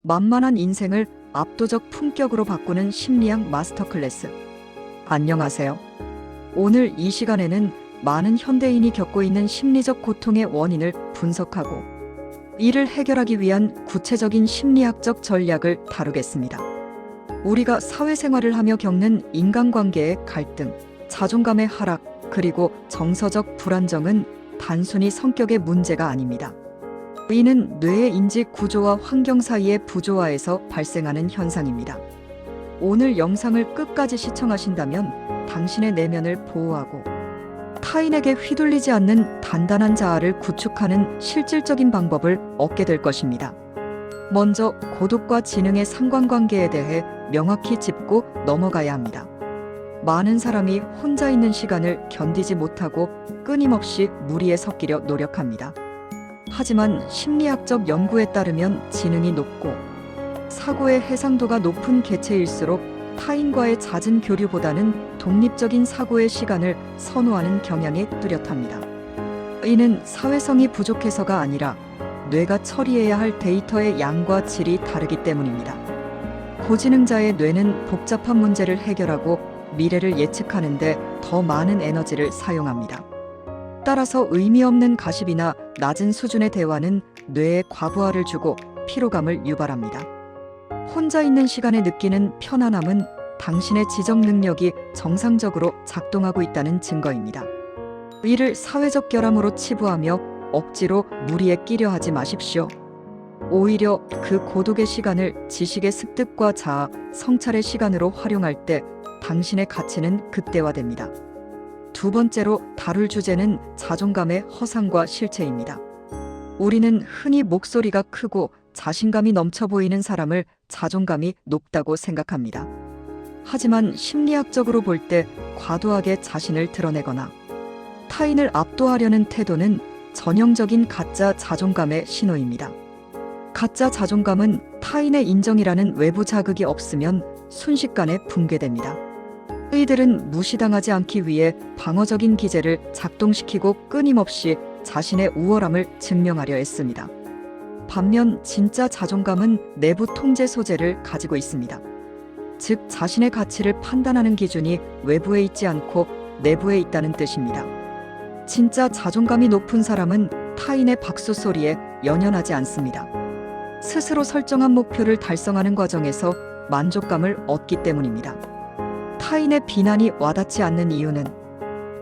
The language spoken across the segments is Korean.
만만한 인생을 압도적 품격으로 바꾸는 심리학 마스터 클래스. 안녕하세요. 오늘 이 시간에는 많은 현대인이 겪고 있는 심리적 고통의 원인을 분석하고 이를 해결하기 위한 구체적인 심리학적 전략을 다루겠습니다. 우리가 사회생활을 하며 겪는 인간관계의 갈등, 자존감의 하락, 그리고 정서적 불안정은 단순히 성격의 문제가 아닙니다. 이는 뇌의 인지 구조와 환경 사이의 부조화에서 발생하는 현상입니다. 오늘 영상을 끝까지 시청하신다면 당신의 내면을 보호하고 타인에게 휘둘리지 않는 단단한 자아를 구축하는 실질적인 방법을 얻게 될 것입니다. 먼저 고독과 지능의 상관관계에 대해 명확히 짚고 넘어가야 합니다. 많은 사람이 혼자 있는 시간을 견디지 못하고 끊임없이 무리에 섞이려 노력합니다. 하지만 심리학적 연구에 따르면 지능이 높고 사고의 해상도가 높은 개체일수록 타인과의 잦은 교류보다는 독립적인 사고의 시간을 선호하는 경향이 뚜렷합니다. 이는 사회성이 부족해서가 아니라 뇌가 처리해야 할 데이터의 양과 질이 다르기 때문입니다. 고지능자의 뇌는 복잡한 문제를 해결하고 미래를 예측하는데 더 많은 에너지를 사용합니다. 따라서 의미 없는 가십이나 낮은 수준의 대화는 뇌에 과부하를 주고 피로감을 유발합니다. 혼자 있는 시간에 느끼는 편안함은 당신의 지적 능력이 정상적으로 작동하고 있다는 증거입니다. 이를 사회적 결함으로 치부하며 억지로 무리에 끼려 하지 마십시오. 오히려 그 고독의 시간을 지식의 습득과 자아, 성찰의 시간으로 활용할 때 당신의 가치는 극대화됩니다. 두 번째로 다룰 주제는 자존감의 허상과 실체입니다. 우리는 흔히 목소리가 크고 자신감이 넘쳐 보이는 사람을 자존감이 높다고 생각합니다. 하지만 심리학적으로 볼 때 과도하게 자신을 드러내거나 타인을 압도하려는 태도는 전형적인 가짜 자존감의 신호입니다. 가짜 자존감은 타인의 인정이라는 외부 자극이 없으면 순식간에 붕괴됩니다. 이들은 무시당하지 않기 위해 방어적인 기제를 작동시키고 끊임없이 자신의 우월함을 증명하려 했습니다. 반면 진짜 자존감은 내부 통제 소재를 가지고 있습니다. 즉, 자신의 가치를 판단하는 기준이 외부에 있지 않고 내부에 있다는 뜻입니다. 진짜 자존감이 높은 사람은 타인의 박수 소리에 연연하지 않습니다. 스스로 설정한 목표를 달성하는 과정에서 만족감을 얻기 때문입니다. 타인의 비난이 와닿지 않는 이유는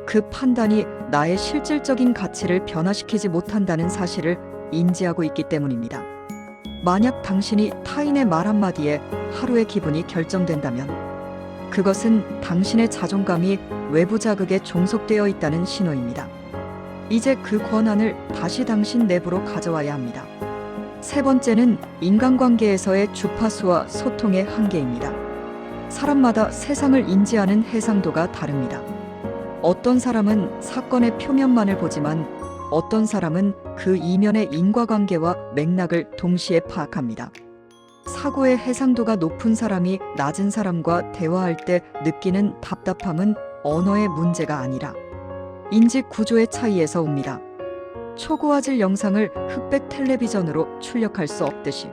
그 판단이 나의 실질적인 가치를 변화시키지 못한다는 사실을 인지하고 있기 때문입니다. 만약 당신이 타인의 말 한마디에 하루의 기분이 결정된다면 그것은 당신의 자존감이 외부 자극에 종속되어 있다는 신호입니다. 이제 그 권한을 다시 당신 내부로 가져와야 합니다. 세 번째는 인간관계에서의 주파수와 소통의 한계입니다. 사람마다 세상을 인지하는 해상도가 다릅니다. 어떤 사람은 사건의 표면만을 보지만 어떤 사람은 그 이면의 인과관계와 맥락을 동시에 파악합니다. 사고의 해상도가 높은 사람이 낮은 사람과 대화할 때 느끼는 답답함은 언어의 문제가 아니라 인지 구조의 차이에서 옵니다. 초고화질 영상을 흑백 텔레비전으로 출력할 수 없듯이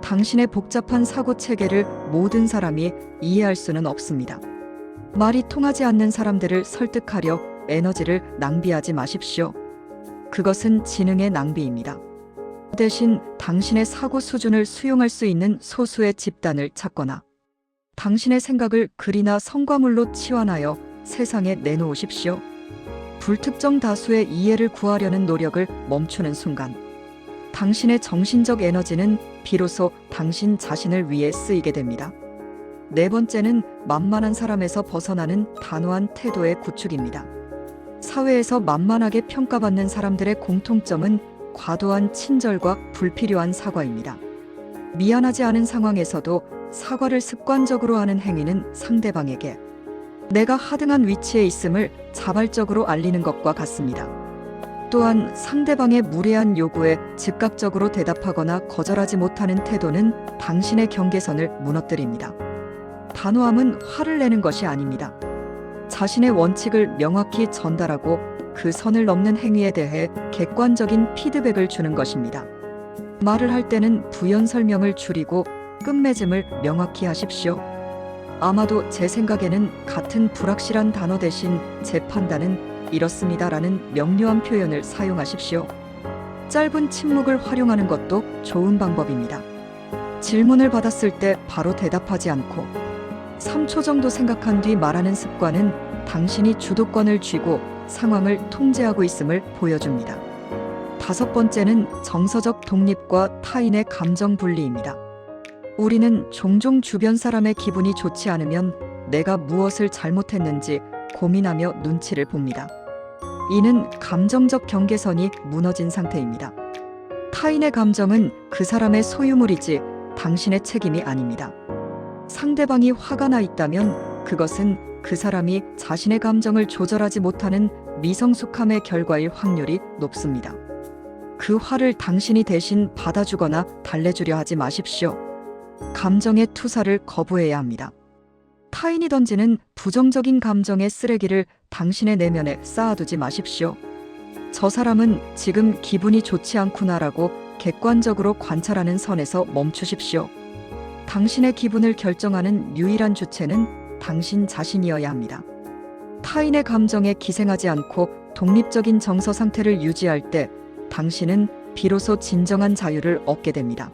당신의 복잡한 사고 체계를 모든 사람이 이해할 수는 없습니다. 말이 통하지 않는 사람들을 설득하려 에너지를 낭비하지 마십시오. 그것은 지능의 낭비입니다. 대신 당신의 사고 수준을 수용할 수 있는 소수의 집단을 찾거나 당신의 생각을 글이나 성과물로 치환하여 세상에 내놓으십시오. 불특정 다수의 이해를 구하려는 노력을 멈추는 순간 당신의 정신적 에너지는 비로소 당신 자신을 위해 쓰이게 됩니다. 네 번째는 만만한 사람에서 벗어나는 단호한 태도의 구축입니다. 사회에서 만만하게 평가받는 사람들의 공통점은 과도한 친절과 불필요한 사과입니다. 미안하지 않은 상황에서도 사과를 습관적으로 하는 행위는 상대방에게 내가 하등한 위치에 있음을 자발적으로 알리는 것과 같습니다. 또한 상대방의 무례한 요구에 즉각적으로 대답하거나 거절하지 못하는 태도는 당신의 경계선을 무너뜨립니다. 단호함은 화를 내는 것이 아닙니다. 자신의 원칙을 명확히 전달하고 그 선을 넘는 행위에 대해 객관적인 피드백을 주는 것입니다. 말을 할 때는 부연 설명을 줄이고 끝맺음을 명확히 하십시오. 아마도 제 생각에는 같은 불확실한 단어 대신 제 판단은 이렇습니다라는 명료한 표현을 사용하십시오. 짧은 침묵을 활용하는 것도 좋은 방법입니다. 질문을 받았을 때 바로 대답하지 않고 3초 정도 생각한 뒤 말하는 습관은 당신이 주도권을 쥐고 상황을 통제하고 있음을 보여줍니다. 5번째는 정서적 독립과 타인의 감정 분리입니다. 우리는 종종 주변 사람의 기분이 좋지 않으면 내가 무엇을 잘못했는지 고민하며 눈치를 봅니다. 이는 감정적 경계선이 무너진 상태입니다. 타인의 감정은 그 사람의 소유물이지 당신의 책임이 아닙니다. 상대방이 화가 나 있다면 그것은 그 사람이 자신의 감정을 조절하지 못하는 미성숙함의 결과일 확률이 높습니다. 그 화를 당신이 대신 받아주거나 달래주려 하지 마십시오. 감정의 투사를 거부해야 합니다. 타인이 던지는 부정적인 감정의 쓰레기를 당신의 내면에 쌓아두지 마십시오. 저 사람은 지금 기분이 좋지 않구나라고 객관적으로 관찰하는 선에서 멈추십시오. 당신의 기분을 결정하는 유일한 주체는 당신 자신이어야 합니다. 타인의 감정에 기생하지 않고 독립적인 정서 상태를 유지할 때 당신은 비로소 진정한 자유를 얻게 됩니다.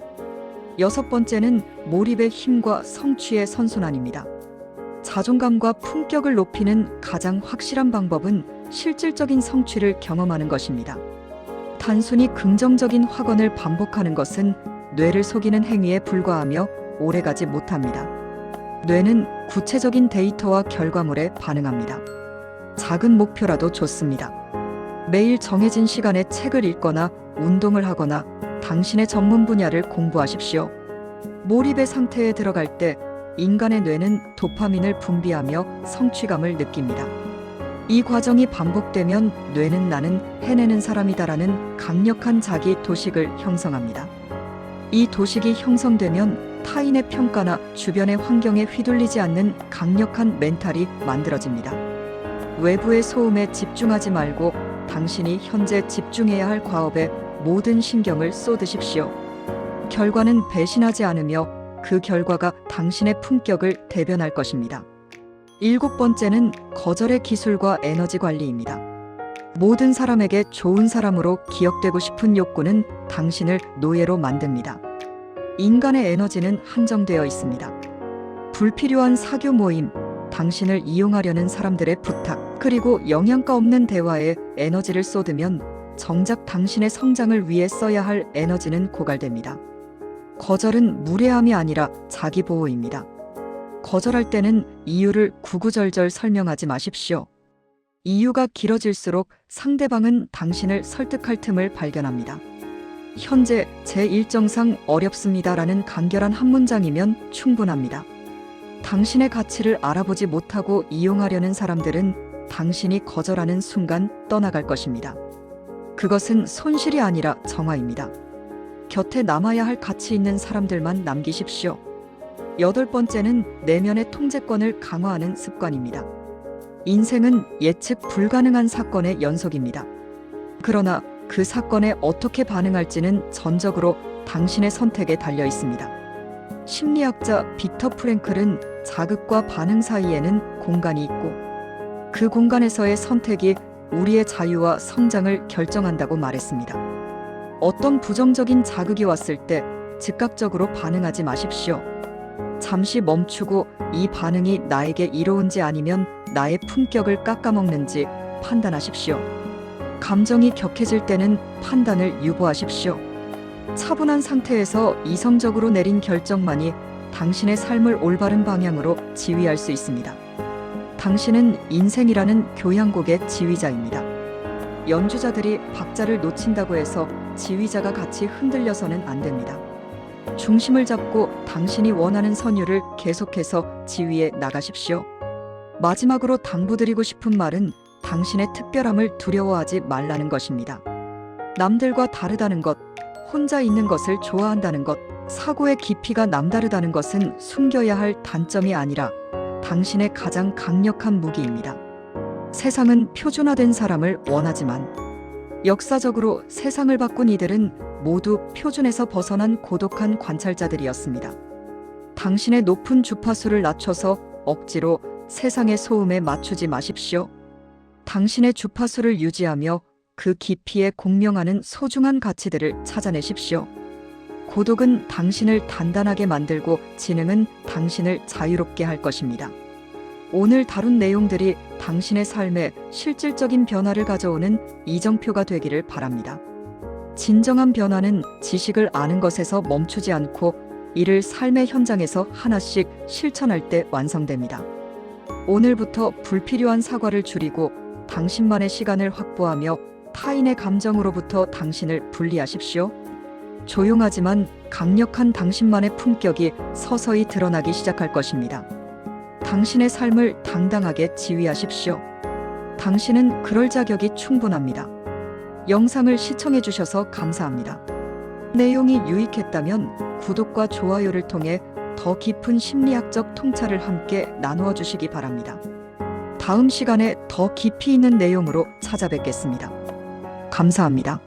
6번째는 몰입의 힘과 성취의 선순환입니다. 자존감과 품격을 높이는 가장 확실한 방법은 실질적인 성취를 경험하는 것입니다. 단순히 긍정적인 확언을 반복하는 것은 뇌를 속이는 행위에 불과하며 오래가지 못합니다. 뇌는 구체적인 데이터와 결과물에 반응합니다. 작은 목표라도 좋습니다. 매일 정해진 시간에 책을 읽거나 운동을 하거나 당신의 전문 분야를 공부하십시오. 몰입의 상태에 들어갈 때 인간의 뇌는 도파민을 분비하며 성취감을 느낍니다. 이 과정이 반복되면 뇌는 나는 해내는 사람이다라는 강력한 자기 도식을 형성합니다. 이 도식이 형성되면 타인의 평가나 주변의 환경에 휘둘리지 않는 강력한 멘탈이 만들어집니다. 외부의 소음에 집중하지 말고 당신이 현재 집중해야 할 과업에 모든 신경을 쏟으십시오. 결과는 배신하지 않으며 그 결과가 당신의 품격을 대변할 것입니다. 7번째는 거절의 기술과 에너지 관리입니다. 모든 사람에게 좋은 사람으로 기억되고 싶은 욕구는 당신을 노예로 만듭니다. 인간의 에너지는 한정되어 있습니다. 불필요한 사교 모임, 당신을 이용하려는 사람들의 부탁, 그리고 영양가 없는 대화에 에너지를 쏟으면 정작 당신의 성장을 위해 써야 할 에너지는 고갈됩니다. 거절은 무례함이 아니라 자기보호입니다. 거절할 때는 이유를 구구절절 설명하지 마십시오. 이유가 길어질수록 상대방은 당신을 설득할 틈을 발견합니다. 현재 제 일정상 어렵습니다라는 간결한 한 문장이면 충분합니다. 당신의 가치를 알아보지 못하고 이용하려는 사람들은 당신이 거절하는 순간 떠나갈 것입니다. 그것은 손실이 아니라 정화입니다. 곁에 남아야 할 가치 있는 사람들만 남기십시오. 8번째는 내면의 통제권을 강화하는 습관입니다. 인생은 예측 불가능한 사건의 연속입니다. 그러나 그 사건에 어떻게 반응할지는 전적으로 당신의 선택에 달려 있습니다. 심리학자 빅터 프랭클은 자극과 반응 사이에는 공간이 있고 그 공간에서의 선택이 우리의 자유와 성장을 결정한다고 말했습니다. 어떤 부정적인 자극이 왔을 때 즉각적으로 반응하지 마십시오. 잠시 멈추고 이 반응이 나에게 이로운지 아니면 나의 품격을 깎아먹는지 판단하십시오. 감정이 격해질 때는 판단을 유보하십시오. 차분한 상태에서 이성적으로 내린 결정만이 당신의 삶을 올바른 방향으로 지휘할 수 있습니다. 당신은 인생이라는 교향곡의 지휘자입니다. 연주자들이 박자를 놓친다고 해서 지휘자가 같이 흔들려서는 안 됩니다. 중심을 잡고 당신이 원하는 선율을 계속해서 지휘해 나가십시오. 마지막으로 당부드리고 싶은 말은 당신의 특별함을 두려워하지 말라는 것입니다. 남들과 다르다는 것, 혼자 있는 것을 좋아한다는 것, 사고의 깊이가 남다르다는 것은 숨겨야 할 단점이 아니라 당신의 가장 강력한 무기입니다. 세상은 표준화된 사람을 원하지만 역사적으로 세상을 바꾼 이들은 모두 표준에서 벗어난 고독한 관찰자들이었습니다. 당신의 높은 주파수를 낮춰서 억지로 세상의 소음에 맞추지 마십시오. 당신의 주파수를 유지하며 그 깊이에 공명하는 소중한 가치들을 찾아내십시오. 고독은 당신을 단단하게 만들고 지능은 당신을 자유롭게 할 것입니다. 오늘 다룬 내용들이 당신의 삶에 실질적인 변화를 가져오는 이정표가 되기를 바랍니다. 진정한 변화는 지식을 아는 것에서 멈추지 않고 이를 삶의 현장에서 하나씩 실천할 때 완성됩니다. 오늘부터 불필요한 사과를 줄이고 당신만의 시간을 확보하며 타인의 감정으로부터 당신을 분리하십시오. 조용하지만 강력한 당신만의 품격이 서서히 드러나기 시작할 것입니다. 당신의 삶을 당당하게 지휘하십시오. 당신은 그럴 자격이 충분합니다. 영상을 시청해 주셔서 감사합니다. 내용이 유익했다면 구독과 좋아요를 통해 더 깊은 심리학적 통찰을 함께 나누어 주시기 바랍니다. 다음 시간에 더 깊이 있는 내용으로 찾아뵙겠습니다. 감사합니다.